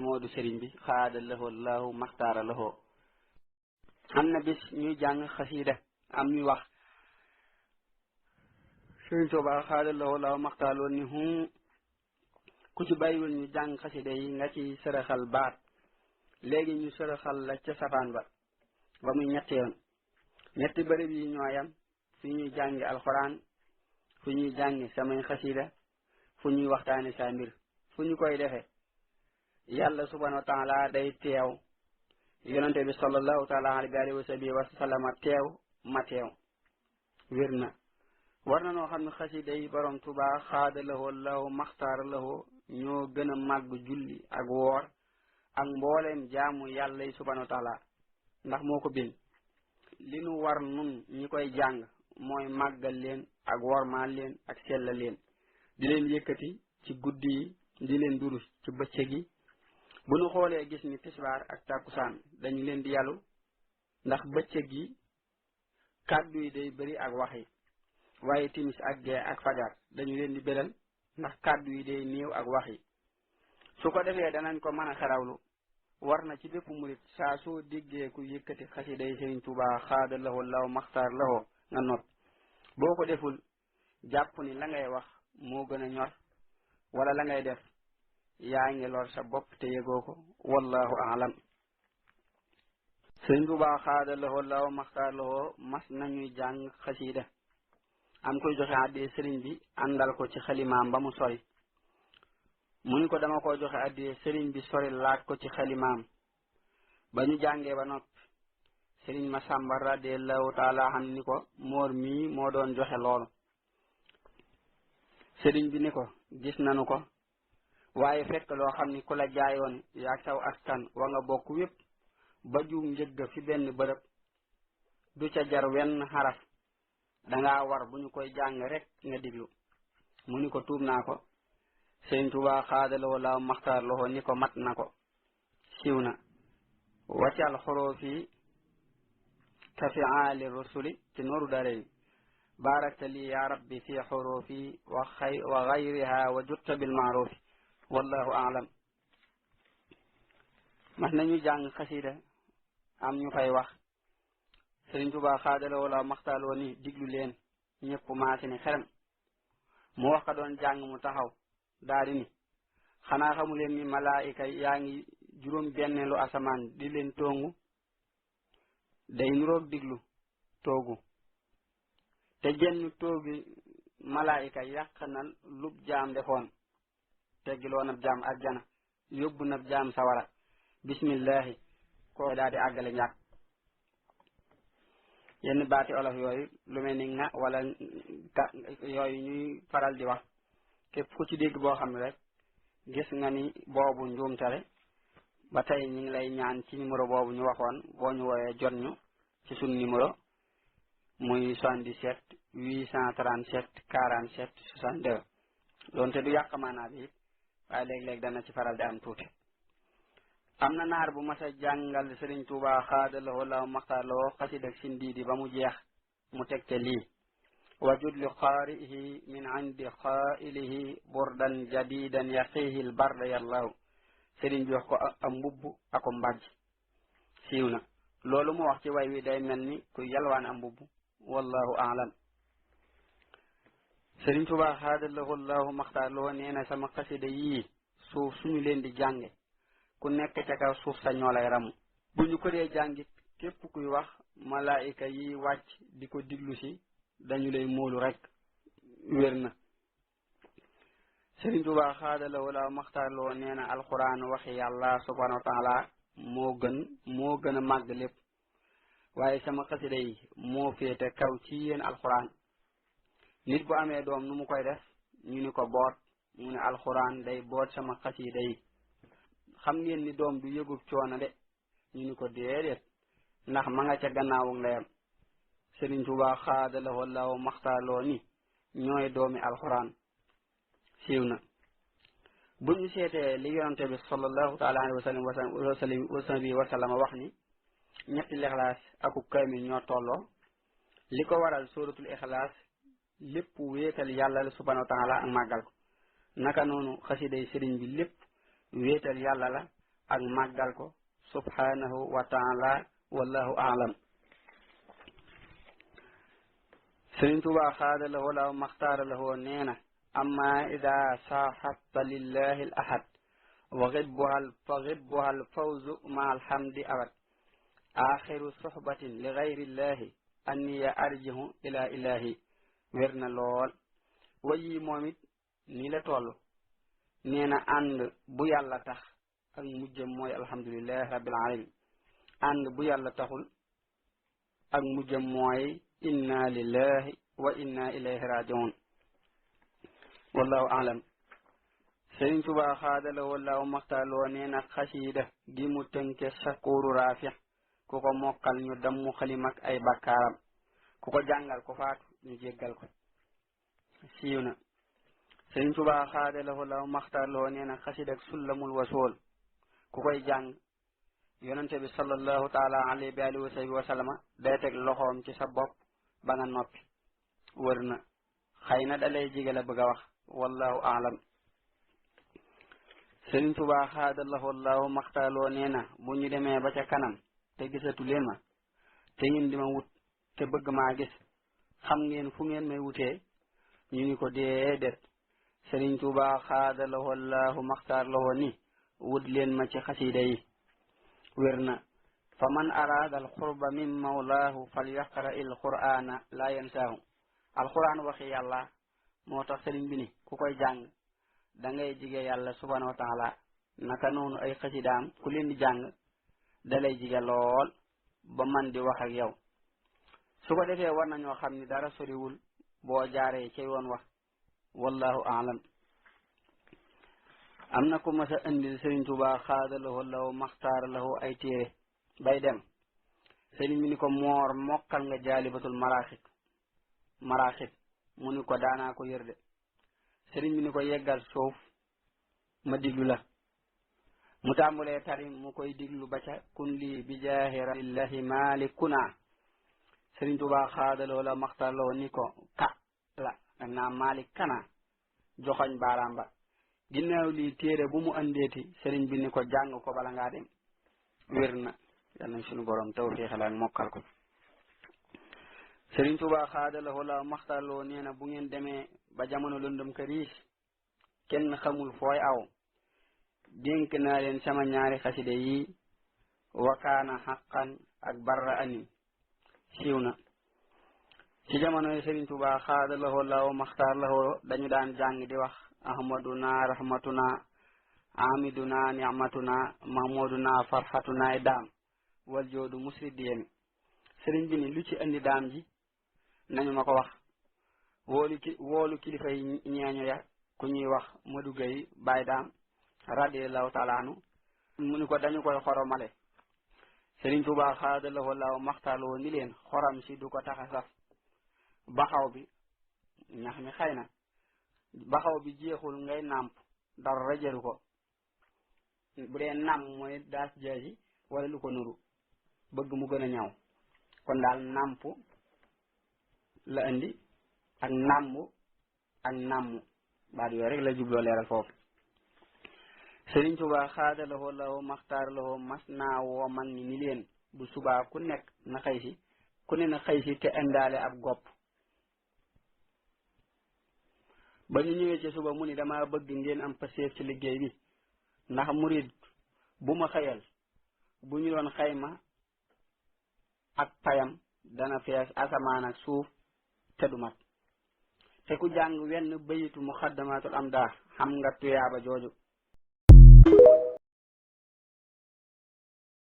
moodu sëriñ bi xaada lahoo lahu maxtaara lahoo am na bis ñuy jàng xasiida am ñuy wax sëriñ Tuubaa xaada lahoo lahu maxtaara lahoo ni ku ci bàyyiwul ñu jàng xasiida yi nga ci sërëxal baat léegi ñu sërëxal la ca safaan ba muy ñetti yoon ñetti bërëb yi ñooyam fi ñuy jàngi alxuraan fu ñuy jàngi samay xasiida fu ñuy waxtaani sa mbir fu ñu koy defe yàlla subhanahu wa taala day teew yonente bi sallallahu taala alayhi wa sahbihi wa sallama teew ma teew wér na war na noo xam ne xasiida yi borom Tuubaa xaada lahoo lahu maxtaara lahoo ñoo gën a màgg julli ak woor ak mbooleem jaamu yàlla yi subhanahu wa taala ndax moo ko bind li nu war nun ñi koy jàng mooy màggal leen ak wormaal leen ak sellal leen di leen yëkkati ci guddi yi di leen durus ci bëccëg yi bu nu xoolee gis ni tisbaar ak takkusaan dañu leen di yàllu ndax bëccëg yi kàddu yi day bëri ak wax yi waaye timis ak gee ak fajar dañu leen di béral ndax kàddu yi day néew ak wax yi su ko defee danañ ko mën a xerawlu war na ci bépp murit saa soo déggee ku yëkkati xasida yi Sëriñ Tuubaa xaada lahoo law maxtaar lahoo nga not boo ko deful jàpp ni la ngay wax moo gën a ñor wala la ngay def yaa ngi lor sa bopp te yëgoo ko wallahu aalam Sëriñ Tuubaa xaada lahoo law maxtaar lahoo mas nañuy jàng xasida am koy joxe àddee sëriñ bi àndal ko ci xalimaam ba mu sori mu ni ko dama ko joxe àddee sëriñ bi sori laaj ko ci xalimaam ba ñu jàngee ba noppi sëriñ Masamba radiyallahu taala xam ni ko moor mii moo doon joxe loolu sëriñ bi ni ko gis nanu ko waaye fekk loo xam ni ku la jaayoon yaag saw askan wa nga bokk wépp ba juum njëgg fi benn bërëb du ca jar wenn xaraf danga war bu ñu koy jàng rek nga diglu mu ni ko tuub naa ko Sëriñ Tuubaa xaada lahoo law maxtaar lahoo ni ko mat na ko siiw na waccal xoroofi ka fiaali rusuli ci nooru darey barakta li ya rabbi fi xoroofi wa gayriha wa jutta bil maarufi wallahu aalam mas nañu jàng xasida am ñu fay wax Sëriñ Tuubaa xaada lahoo law maxtaar lahoo ni diglu leen ñëpp maasi ni xerem mu wax ka doon jàng mu taxaw daadi ni xanaa xamu leen ni malaayika yaa ngi juróom benneelu asamaan di leen tongu day nuroog diglu toogu te jenn toogi malaayika yàq na lub jaam defoon teggiloo nab jaam aljana yóbbu nab jaam sawara bismillahi ko daal di àggale ñàkk yenn baati olof yooyu lu mel ni nga wala ka yooyu ñuy faral di wax képp ku ci dégg boo xam ne rek gis nga ni boobu njuumtale ba tey ñu ngi lay ñaan ci numéro boobu ñu waxoon boo ñu woowee jot ñu ci sunu numéro muy 77 837 47 62 doonte du yàq maanaa bi it waaye léeg-léeg dana ci faral di am tuuti am na naar bu mas a jàngal Sëriñ Tuubaa xaada lahoo law maxtaar lahoo xasida ak sindiidi ba mu jeex mu tegte lii wajud li qaari'ihi min indi qaa'ilihi burdan jadidan yaqihi l barda yallahu sëriñ bi wax ko am mbubb ako mbàjj siiw na loolu mu wax ci way wi day mel ni ku yalwaan am mbubb wallahu aalam Sëriñ Tuubaa xaada lahoo law maxtaar lahoo nee na sama xasida yii suuf suñu leen di jànge ku nekk ca kaw suuf sa ñoo lay ramu bu ñu ko dee jàngit képp kuy wax malaayika yi wàcc di ko diglu si dañu lay móolu rek wér na Sëriñ Tuubaa xaada lahoo law maxtaar lahoo nee na alxuraan waxi yàlla subhanahu wa taala moo gën a màgg lépp waaye sama xasida yi moo féete kaw ci yéen alxuraan nit bu amee doom nu mu koy def ñu ni ko boot mu ne alxuraan day boot sama xasida yi xam ngeen ni doom du yëgub coono de ñu ni ko déedéet ndax ma nga ca gannaawu ndeyam Sëriñ Tuubaa xaada lahoo law maxtaar lahoo ni ñooy doomi alxuraan siiw na bu ñu seetee li yonante bi sallallahu taala alayhi wa sallam wax ni ñetti lixlaas aku kaamil ñoo tolloo li ko waral suratul ixlaas lépp wéetal yàlla la subhanahu wa taala ak màggal ko naka noonu xasiday sëriñ bi lépp wéetal yàlla la ak màggal ko subhanahu wa taala wallahu aalam. Sëriñ Tuubaa xaada lahu law maxtaara lahu nee na amma ida saaxabta lillahi al ahad wa xibbuha al fawzu ma alhamdi abad axiru soxbatin li gayri illahi anniya arjihu ila ilahi. wér na lool wayi moom it nii la toll nee na ànd bu yàlla tax ak mujjam mooy alhamdulillahi rabbil alamin. ànd bu yàlla taxul ak mujjam mooy inna lillahi wa inna ilayhi rajiun wallahu alam. Sëriñ Tuubaa xaadala wallahu maxtaaloo nee na xasiida gi mu tënke sakuru rafi ku ko mokkal ñu dammu xalim ak ay bakkaaram ku ko jàngal ko faatu ñu jéggal ko. siiw na. Sëriñ Tuubaa xaadala wallahu maxtaaloo nee na xasiida ak sullamul wasool ku koy jàng yonente bi sallallahu taala alayhi bi alihi wa sahbihi wa sallama day teg loxoom ci sa bopp ba nga noppi. wër na xëy na dalay jige la bëgg a wax wallahu aalam. Sëriñ Tuubaa xaadallahu wallahu maxtaaloo nee na bu ñu demee ba ca kanam te gisatu leen ma te ngeen di ma wut te bëgg maa gis xam ngeen fu ngeen may wutee ñu ni ko déedéet. Sëriñ Tuubaa xaadallahu wallahu maxtaaloo ni wut leen ma ci xasiida yi. wér na fa man araada al xurba min mawlaahu fal yaqra il qur'ana la yansaahu. alquran waxi yàlla moo tax sëriñ bi ni ku koy jàng da ngay jige yàlla subhanahu wa taala. naka noonu ay xasidaam ku leen di jàng dalay jige lool ba man di wax ak yow. su ko defee war nañoo xam ni dara soriwul boo jaaree ca yoon wax wallahu aalam. am na ku mas a indil Sëriñ Tuubaa xaadalahu law maxtaara lahu ay téere bay dem sëriñ bi ni ko moor mokkal nga jaalibatul maraaxib mu ni ko daanaa ko yër de. sëriñ bi ni ko yeggal suuf ma diglu la. mu tàmbulee tari mu koy diglu ba ca kun lii bi jaahi rasulillahi maalikuna. Sëriñ Tuubaa xaadaloo la maxtaarloo ni ko ka la dag naa maalik kana joxoñ baaraam ba. ginnaaw lii téere bu mu andeeti sëriñ bi ni ko jàng ko bala ngaa dem. wér na yal nañ suñu borom tawfiixal ak mokkal ko. Sëriñ Tuubaa xaadaloo la maxtaarloo nee na bu ngeen demee ba jamono lëndëm këriis kenn xamul fooy aw dénk naa leen sama ñaari xaside yi wakaana xaqan ak barra anin. siiw na. ci jamono yi Sëriñ Tuubaa xaadaloo la maxtaarloo dañu daan jàng di wax ahmaduna rahmatuna amiduna ni'matuna mahmuduna farhatuna daam wal joodu musridiyemi. sëriñ bi ni lu ci andi daam ji nañu ma ko wax. woolu kilifa yi ñeeño ya ku ñuy wax Madu Gay Baay Daam radiyallahu taala anu mu ni ko dañu koy xoromale. Sëriñ Tuubaa xaadaloo la maxtaarloo ni leen xoram si du ko tax a saf. baxaw bi ñax mi xëy na baxaw bi jeexul ngay nàmp dara jëru ko. bu dee nàmm mooy daas jaaji wala lu ko nuru bëgg mu gën a ñaw kon daal nàmp la indi ak nàmbu ak nàmmu baat yooyu rek la jubloo leeral foofu. Sëriñ Tuubaa xaadaloo law maxtaarloo mas naa woo mag ñi ni leen bu subaa ku nekk na xëy si ku ne na xëy si te indaale ab gopp. ba ñu ñëwee ci suba mu ni dama bëgg ngeen am paseef ci liggéey bi ndax murid bu ma xëyal bu ñu doon xayma ak payam dana fees asamaan ak suuf te du mat. te ku jàng wenn bayitu muxaddamatul am daa xam nga tuyaaba jooju